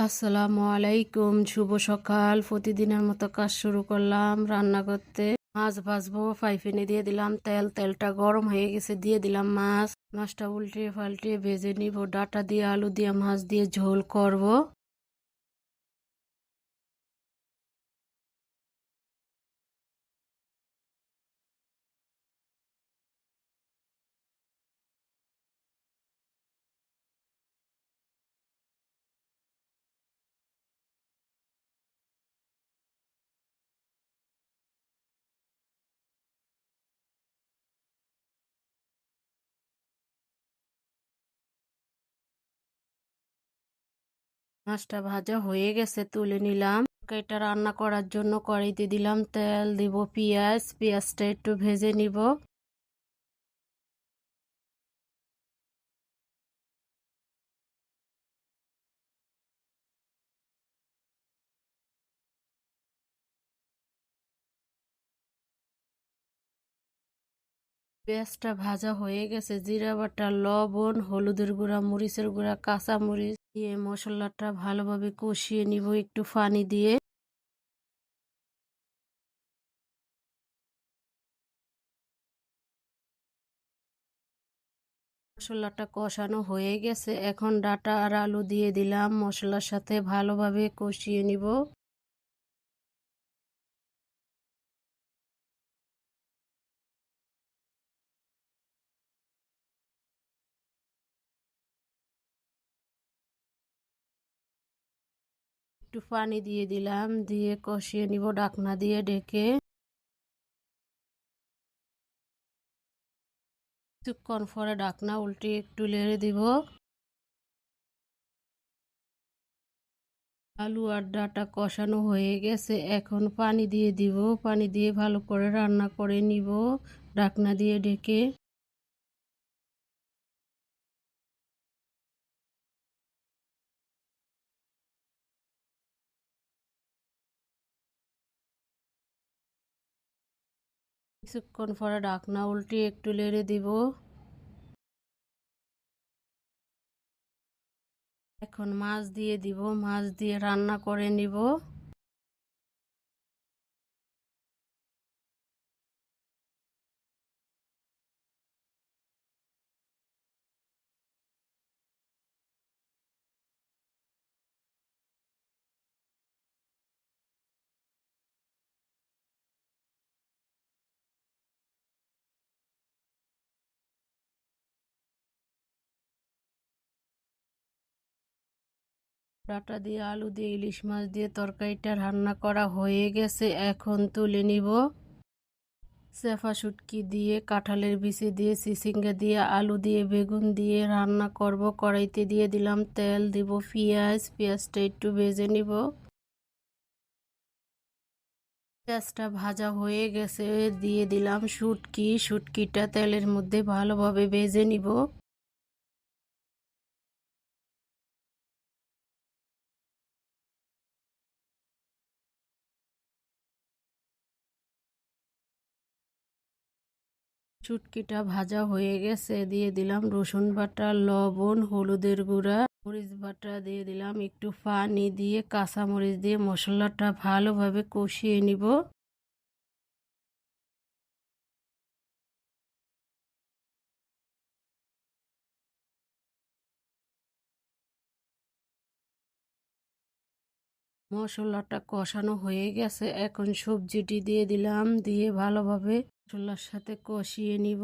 আসসালামু আলাইকুম, শুভ সকাল। প্রতিদিনের মতো কাজ শুরু করলাম রান্না করতে। মাছ ভাজবো, ফ্রাই প্যানে দিয়ে দিলাম তেল। তেলটা গরম হয়ে গেছে, দিয়ে দিলাম মাছটা উল্টিয়ে পাল্টিয়ে ভেজে নিব। ডাঁটা দিয়ে আলু দিয়ে মাছ দিয়ে ঝোল করব। মাছটা ভাজা হয়ে গেছে, তুলে নিলাম। এটা রান্না করার জন্য কড়াইতে দিলাম তেল, দিব পেঁয়াজটা একটু ভেজে নিব। পেঁয়াজটা ভাজা হয়ে গেছে, জিরা বাটা, লবণ, হলুদের গুঁড়া, মরিচের গুঁড়া, কাঁচা মরিচ দিয়ে মশলাটা ভালোভাবে কষিয়ে নিব একটু পানি দিয়ে। মশলাটা কষানো হয়ে গেছে, এখন ডাঁটা আর আলু দিয়ে দিলাম। মশলার সাথে ভালোভাবে কষিয়ে নিব। একটু পানি দিয়ে দিলাম, দিয়ে কষিয়ে নিব ঢাকনা দিয়ে ঢেকে। কিছুক্ষণ পরে ঢাকনা উল্টে একটু নেড়ে দিব। আলু আর ডাঁটা কষানো হয়ে গেছে, এখন পানি দিয়ে দিব। পানি দিয়ে ভালো করে রান্না করে নিব ঢাকনা দিয়ে ঢেকে। কিছুক্ষণ পরে ঢাকনা উল্টে একটু নেড়ে দিব। এখন মাছ দিয়ে দিব, মাছ দিয়ে রান্না করে নিব। ডাঁটা দিয়ে আলু দিয়ে ইলিশ মাছ দিয়ে তরকারিটা রান্না করা হয়ে গেছে, এখন তুলে নিব। চেপা শুটকি দিয়ে, কাঁঠালের বিচি দিয়ে, চিচিঙ্গা দিয়ে, আলু দিয়ে, বেগুন দিয়ে রান্না করব। কড়াইতে দিয়ে দিলাম তেল, দিব পেঁয়াজটা একটু ভেজে নিব। পেঁয়াজটা ভাজা হয়ে গেছে, দিয়ে দিলাম শুটকিটা তেলের মধ্যে ভালোভাবে ভেজে নিব। শুটকিটা ভাজা হয়ে গেছে, দিয়ে দিলাম রসুন বাটা, লবণ, হলুদের গুঁড়া, মরিচ বাটা দিয়ে দিলাম। একটু পানি দিয়ে কাঁচা মরিচ দিয়ে মশলাটা ভালোভাবে কষিয়ে নিব। মশলাটা কষানো হয়ে গেছে, এখন সবজিটি দিয়ে দিলাম, দিয়ে ভালোভাবে মশলার সাথে কষিয়ে নিব।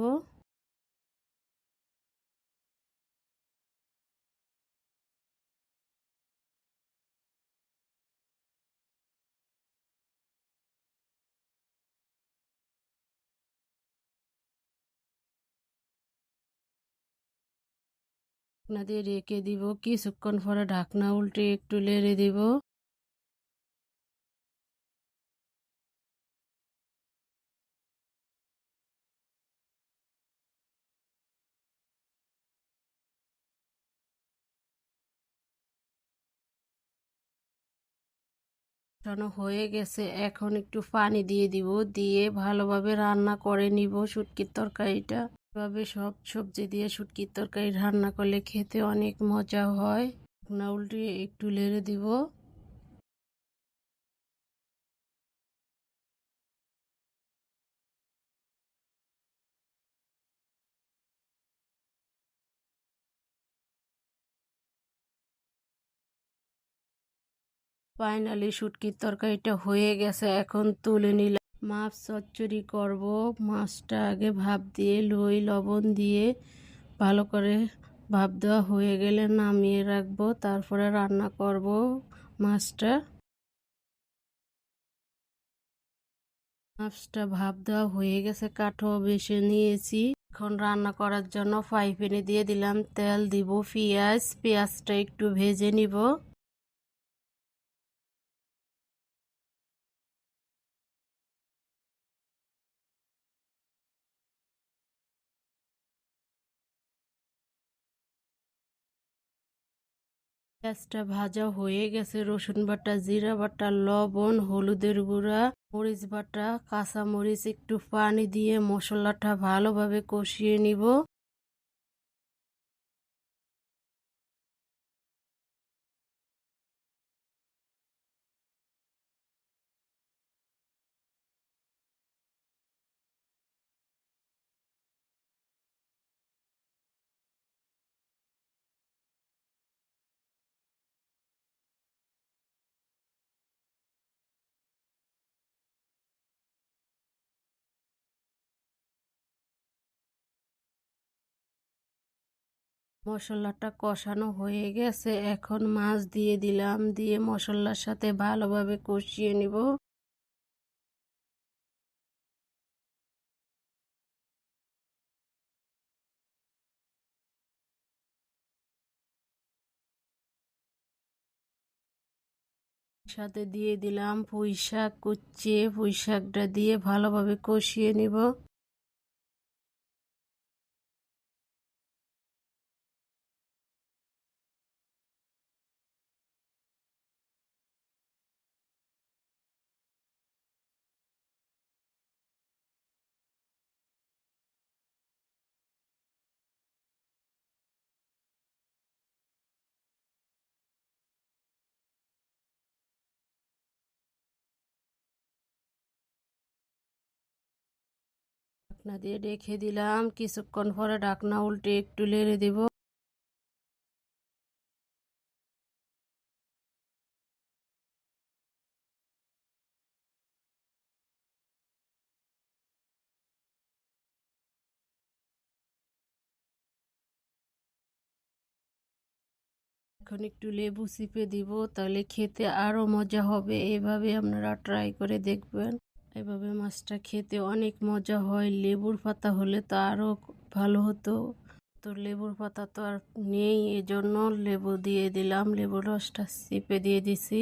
ঢাকনা দিয়ে রেখে দিব, কিছুক্ষণ পরে ঢাকনা উল্টে একটু নেড়ে দিব। কষানো হয়ে গেছে, এখন একটু পানি দিয়ে দিব, দিয়ে ভালোভাবে রান্না করে নিব শুটকির তরকারিটা। এভাবে সব সবজি দিয়ে শুটকির তরকারি রান্না করলে খেতে অনেক মজা হয়। না উল্টিয়ে একটু নেড়ে দিব। ফাইনালি শুটকির তরকারিটা হয়ে গেছে, এখন তুলে নিলাম। মাছ চচ্চড়ি করব। মাছটা আগে ভাপ দিয়ে লবণ দিয়ে ভালো করে ভাপ দেওয়া হয়ে গেলে নামিয়ে রাখবো, তারপরে রান্না করব মাছটা। মাছটা ভাপ দেওয়া হয়ে গেছে, কাঠও বেছে নিয়েছি। এখন রান্না করার জন্য ফ্রাই প্যানে দিয়ে দিলাম তেল, দিব পেঁয়াজটা একটু ভেজে নিব। পেঁয়াজটা ভাজা হয়ে গেছে, রসুন বাটা, জিরা বাটা, লবণ, হলুদের গুঁড়া, মরিচ বাটা, কাঁচা মরিচ, একটু পানি দিয়ে মশলাটা ভালোভাবে কষিয়ে নিব। মশলাটা কষানো হয়ে গেছে, এখন মাছ দিয়ে দিলাম, দিয়ে মশলার সাথে ভালোভাবে কষিয়ে নিব। সাথে দিয়ে দিলাম পুঁই শাক কুচিয়ে, পুঁই শাকটা দিয়ে ভালোভাবে কষিয়ে নিব। ঢাকনা দিয়ে রেখে দিলাম, কিছুক্ষণ পরে ঢাকনা উল্টে একটু নেড়ে দিব। এখন একটু লেবু চিপে দিব, তাহলে খেতে আরো মজা হবে। এভাবে আপনারা ট্রাই করে দেখবেন। এভাবে মাছটা খেতে অনেক মজা হয়। লেবুর পাতা হলে তো আরো ভালো হতো, তো লেবুর পাতা তো আর নেই, এজন্য লেবু দিয়ে দিলাম, লেবুর রসটা চিপে দিয়ে দিছি।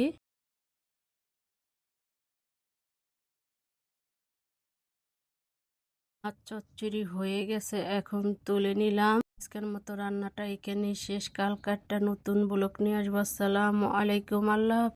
মাছ চচ্চড়ি হয়ে গেছে, এখন তুলে নিলাম। আজকের মতো রান্নাটা এখানেই শেষ। কালকে একটা নতুন ব্লগ নিয়ে আসবো। আসসালামু আলাইকুম। আল্লাহ।